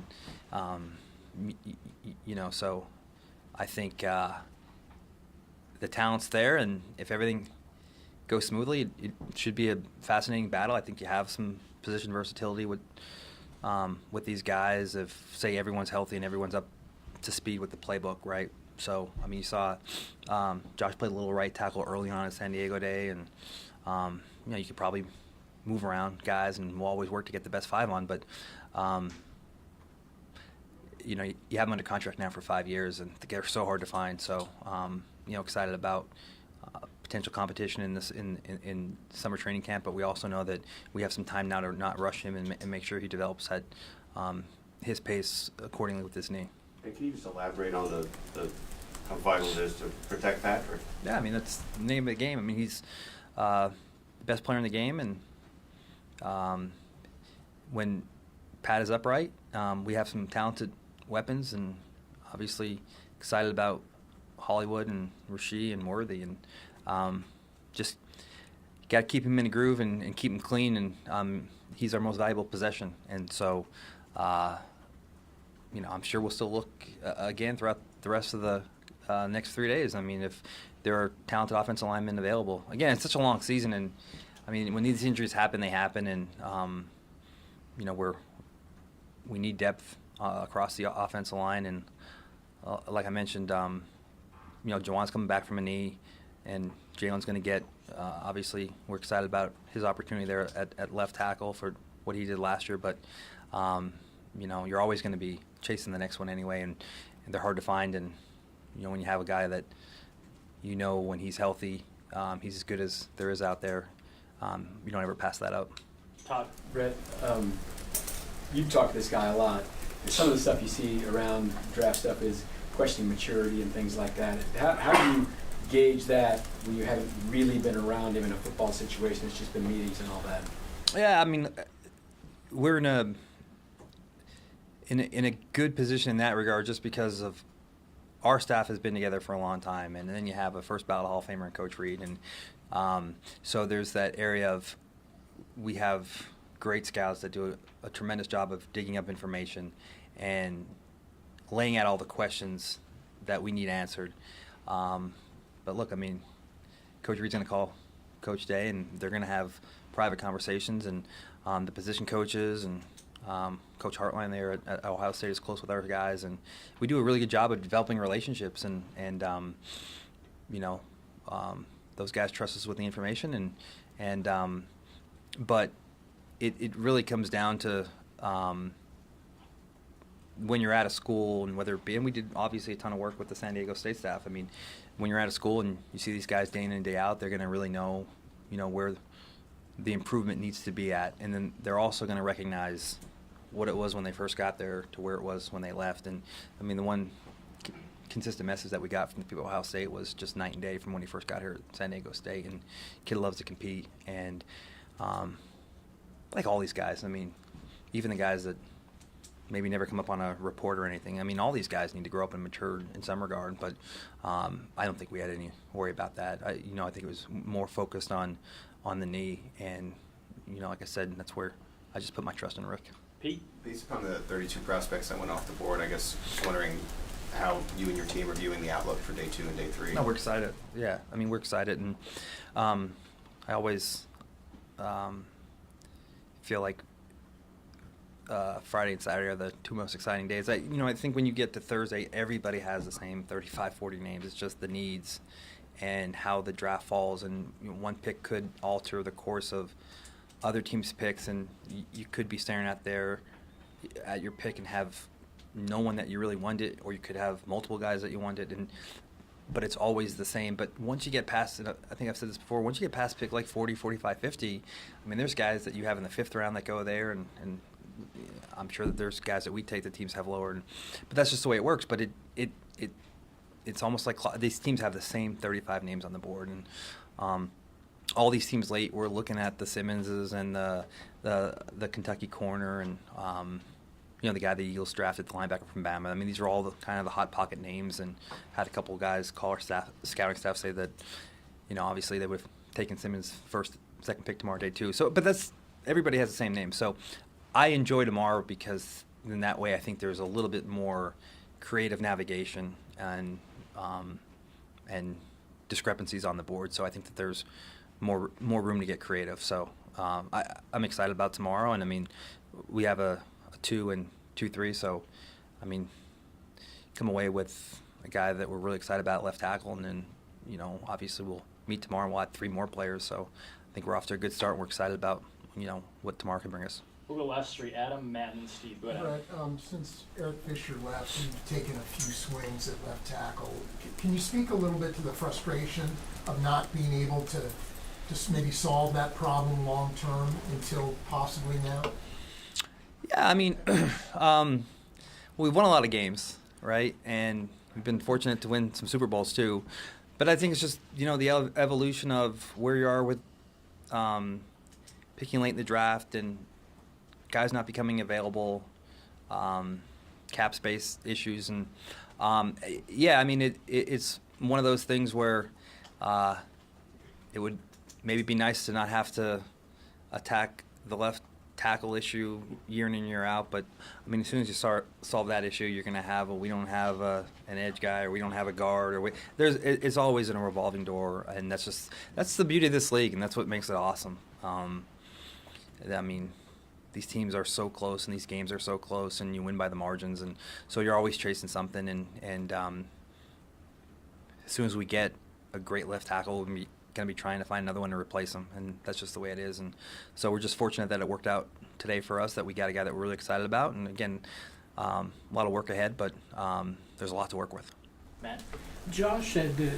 And, so I think the talent's there, and if everything goes smoothly, it should be a fascinating battle. I think you have some position versatility with these guys. If, say, everyone's healthy and everyone's up to speed with the playbook, right? So, I mean, you saw Josh played a little right tackle early on at San Diego Day, and, you could probably move around guys, and we'll always work to get the best 5 on, but, you have them under contract now for 5 years, and they're so hard to find. So, excited about potential competition in summer training camp, but we also know that we have some time now to not rush him and make sure he develops at his pace accordingly with his knee. And can you just elaborate on the how vital it is to protect Patrick? Yeah, I mean, that's the name of the game. I mean, he's the best player in the game, and when Pat is upright, we have some talented weapons, and obviously excited about Hollywood and Rasheed and Worthy, and just got to keep him in a groove and keep him clean, and he's our most valuable possession. And so, I'm sure we'll still look again throughout the rest of the next 3 days. I mean, if there are talented offensive linemen available. Again, it's such a long season, and I mean, when these injuries happen, they happen, and we need depth across the offensive line, and like I mentioned, Juwan's coming back from a knee, and Jalen's going to get. Obviously, we're excited about his opportunity there at left tackle for what he did last year, but you're always going to be chasing the next one anyway, and they're hard to find. And when you have a guy that when he's healthy, he's as good as there is out there. You don't ever pass that up. Todd, Brett, you've talked to this guy a lot. And some of the stuff you see around draft stuff is questioning maturity and things like that. How do you gauge that when you haven't really been around him in a football situation? It's just been meetings and all that. Yeah, I mean, we're in a good position in that regard, just because of our staff has been together for a long time, and then you have a first ballot Hall of Famer in Coach Reid, and so there's that area of we have great scouts that do a tremendous job of digging up information and laying out all the questions that we need answered. But look, I mean, Coach Reid's going to call Coach Day, and they're going to have private conversations, and the position coaches and Coach Hartline there at Ohio State is close with our guys, and we do a really good job of developing relationships, and those guys trust us with the information, but it really comes down to when you're at a school, and whether it be, and we did obviously a ton of work with the San Diego State staff. I mean, when you're at a school and you see these guys day in and day out, they're going to really know, where the improvement needs to be at, and then they're also going to recognize what it was when they first got there to where it was when they left. And I mean, the one consistent message that we got from the people at Ohio State was just night and day from when he first got here at San Diego State. And kid loves to compete, and like all these guys, I mean, even the guys that maybe never come up on a report or anything. I mean, all these guys need to grow up and mature in some regard, but I don't think we had any worry about that. I think it was more focused on the knee, and like I said, that's where I just put my trust in Rick. Pete? Based upon the 32 prospects that went off the board, I guess just wondering how you and your team are viewing the outlook for day 2 and day 3. No, we're excited. Yeah, I mean, we're excited, and I always feel like Friday and Saturday are the 2 most exciting days. I think when you get to Thursday, everybody has the same 35, 40 names. It's just the needs and how the draft falls, and one pick could alter the course of other teams' picks, and you could be staring out there at your pick and have no one that you really wanted, or you could have multiple guys that you wanted, but it's always the same. But once you get past, and I think I've said this before, once you get past pick like 40, 45, 50, I mean, there's guys that you have in the 5th round that go there, and I'm sure that there's guys that we take that teams have lower, but that's just the way it works. But it's almost like these teams have the same 35 names on the board, and all these teams late, we're looking at the Simmonses and the Kentucky corner, and the guy the Eagles drafted, the linebacker from Bama. I mean, these are all the kind of the hot pocket names, and had a couple of guys call our scouting staff say that, obviously they would have taken Simmons first, second pick tomorrow, day 2. So, but everybody has the same name. So, I enjoy tomorrow because in that way I think there's a little bit more creative navigation and discrepancies on the board. So I think that there's more room to get creative. So I'm excited about tomorrow, and I mean, we have a 2 and 2-3. So I mean, come away with a guy that we're really excited about, left tackle, and then obviously we'll meet tomorrow and we'll add 3 more players. So I think we're off to a good start, and we're excited about what tomorrow can bring us. We'll go West Street. Adam, Matt, and Steve. Go ahead. Right. Since Eric Fisher left, you've taken a few swings at left tackle. Can you speak a little bit to the frustration of not being able to just maybe solve that problem long term until possibly now? Yeah, I mean, we've won a lot of games, right? And we've been fortunate to win some Super Bowls too. But I think it's just, the evolution of where you are with picking late in the draft and guys not becoming available, cap space issues, and I mean, it's one of those things where it would maybe be nice to not have to attack the left tackle issue year in and year out. But I mean, as soon as you solve that issue, you're going to have we don't have an edge guy, or we don't have a guard, or it's always in a revolving door, and that's the beauty of this league, and that's what makes it awesome. I mean, these teams are so close, and these games are so close, and you win by the margins, and so you're always chasing something. And as soon as we get a great left tackle, we're going to be trying to find another one to replace him, and that's just the way it is. And so we're just fortunate that it worked out today for us, that we got a guy that we're really excited about. And again, a lot of work ahead, but there's a lot to work with. Matt? Josh said that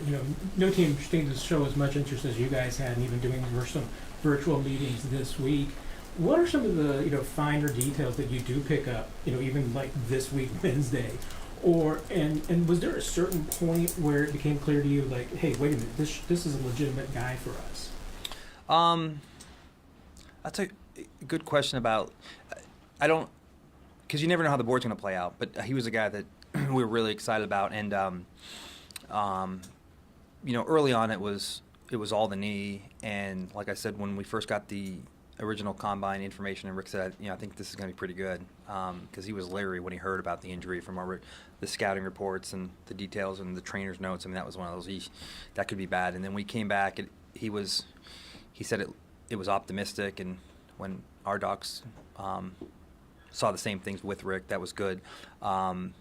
no team seemed to show as much interest as you guys had, and even doing some virtual meetings this week. What are some of the finer details that you do pick up, even like this week, Wednesday? And was there a certain point where it became clear to you, like, hey, wait a minute, this is a legitimate guy for us? That's a good question about, because you never know how the board's going to play out, but he was a guy that we were really excited about, and early on it was all the knee, and like I said, when we first got the original combine information, and Rick said, I think this is going to be pretty good, because he was leery when he heard about the injury from the scouting reports and the details and the trainer's notes. I mean, that was one of those, that could be bad. And then we came back, he said it was optimistic, and when our docs saw the same things with Rick, that was good. And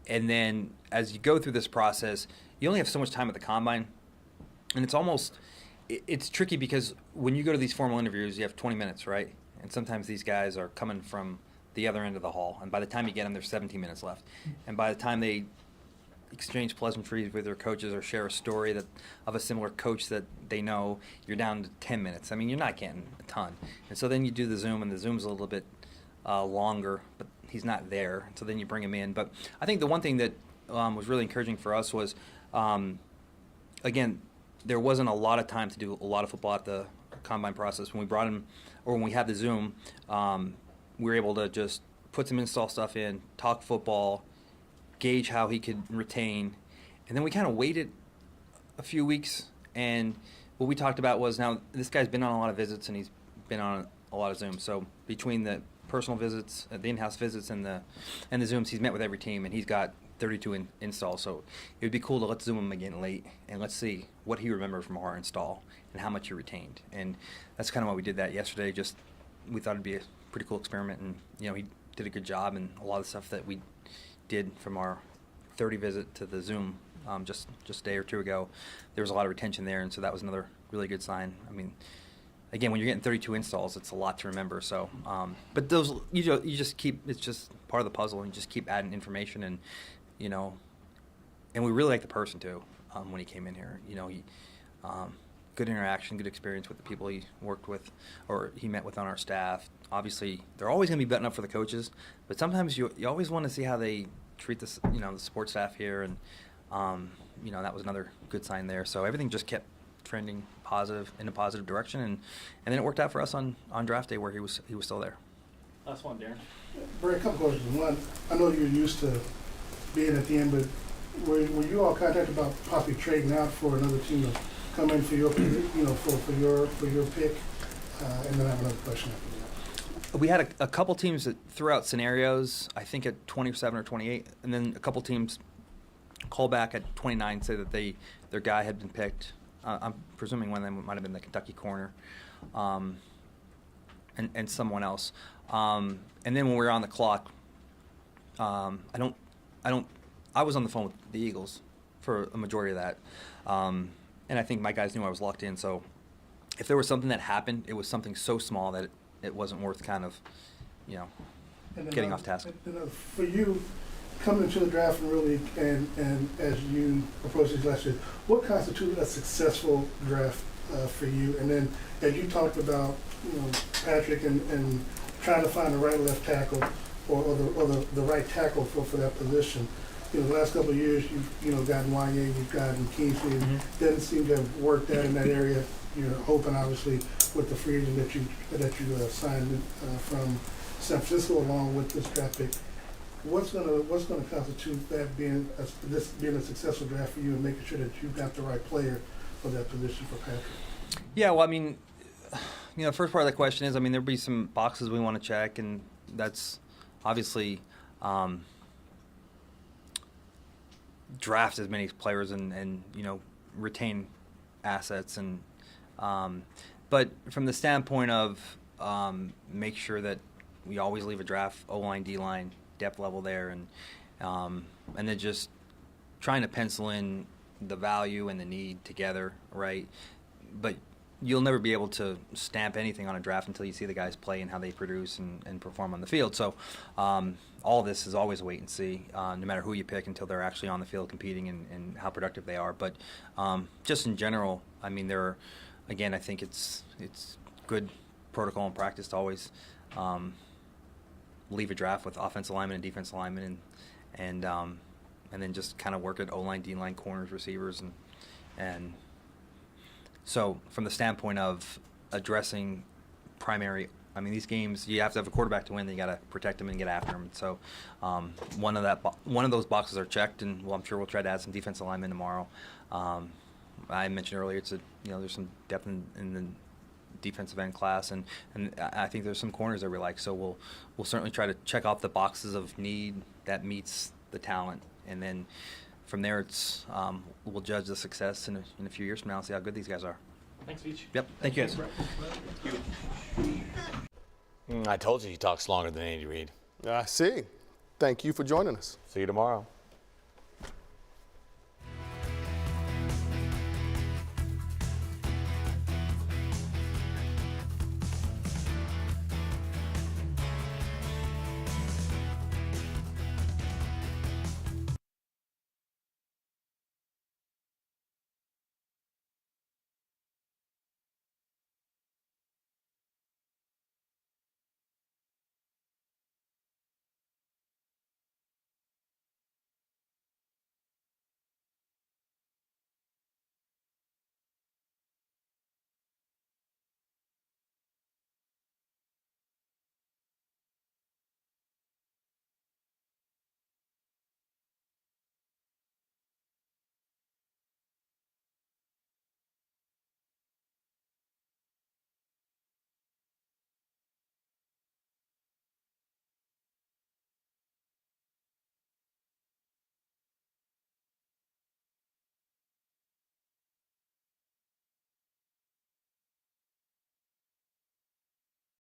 then as you go through this process, you only have so much time at the combine, and it's tricky because when you go to these formal interviews, you have 20 minutes, right? And sometimes these guys are coming from the other end of the hall, and by the time you get them, there's 17 minutes left. And by the time they exchange pleasantries with their coaches or share a story of a similar coach that they know, you're down to 10 minutes. I mean, you're not getting a ton. And so then you do the Zoom, and the Zoom's a little bit longer, but he's not there. So then you bring him in. But I think the one thing that was really encouraging for us was, again, there wasn't a lot of time to do a lot of football at the combine process. When we brought him or when we have the Zoom, we were able to just put some install stuff in, talk football, gauge how he could retain, and then we kind of waited a few weeks, and what we talked about was, now this guy's been on a lot of visits and he's been on a lot of Zooms. So between the personal visits, the in-house visits, and the Zooms, he's met with every team, and he's got 32 installs. So it would be cool to let's Zoom him again late, and let's see what he remembered from our install and how much he retained. And that's kind of why we did that yesterday. Just we thought it'd be a pretty cool experiment, and he did a good job. And a lot of the stuff that we did from our 30 visit to the Zoom just a day or two ago, there was a lot of retention there, and so that was another really good sign. I mean, again, when you're getting 32 installs, it's a lot to remember. So, but those you just keep, it's just part of the puzzle, and you just keep adding information, and and we really like the person too. When he came in here, he good interaction, good experience with the people he worked with or he met with on our staff. Obviously, they're always going to be buttoned up for the coaches, but sometimes you always want to see how they treat the support staff here, and that was another good sign there. So everything just kept trending in a positive direction, and then it worked out for us on draft day where he was still there. Last one, Darren. Brad, a couple questions. One, I know you're used to being at the end, but were you all contacted about possibly trading out for another team to come in for your for your pick? And then I have another question after that. We had a couple teams that threw out scenarios, I think at 27 or 28, and then a couple teams call back at 29, say that their guy had been picked. I'm presuming one of them might have been the Kentucky corner, and someone else. And then when we were on the clock, I was on the phone with the Eagles for a majority of that, and I think my guys knew I was locked in. So if there was something that happened, it was something so small that it wasn't worth kind of, getting off task. For you, coming into the draft and as you approach this last year, what constitutes a successful draft for you? And then as you talked about, Patrick and trying to find the right left tackle or the right tackle for that position. The last couple of years you've gotten Wanye, you've gotten Kingsley. Mm-hmm. Doesn't seem to have worked out in that area. You're hoping obviously with the free agent that you signed from San Francisco along with this draft pick. What's gonna constitute that being a successful draft for you and making sure that you've got the right player for that position for Patrick? Yeah, well, I mean, the first part of the question is, there'll be some boxes we want to check, and that's obviously draft as many players and retain assets, and but from the standpoint of make sure that we always leave a draft O-line, D-line, depth level there, and then just trying to pencil in the value and the need together, right? But you'll never be able to stamp anything on a draft until you see the guys play and how they produce and perform on the field. So all of this is always a wait and see, no matter who you pick, until they're actually on the field competing and how productive they are. But just in general, again, I think it's good protocol and practice to always leave a draft with offensive lineman and defensive lineman, and then just kind of work at O-line, D-line, corners, receivers, and so from the standpoint of addressing primary, these games you have to have a quarterback to win. Then you got to protect them and get after them. So one of those boxes are checked, and I'm sure we'll try to add some defensive linemen tomorrow. I mentioned earlier there's some depth in the defensive end class, and I think there's some corners that we like. So we'll certainly try to check off the boxes of need that meets the talent, and then from there it's we'll judge the success in a few years from now and see how good these guys are. Thanks, Veach. Yep. Thank you guys. I told you he talks longer than Andy Reid. I see. Thank you for joining us. See you tomorrow.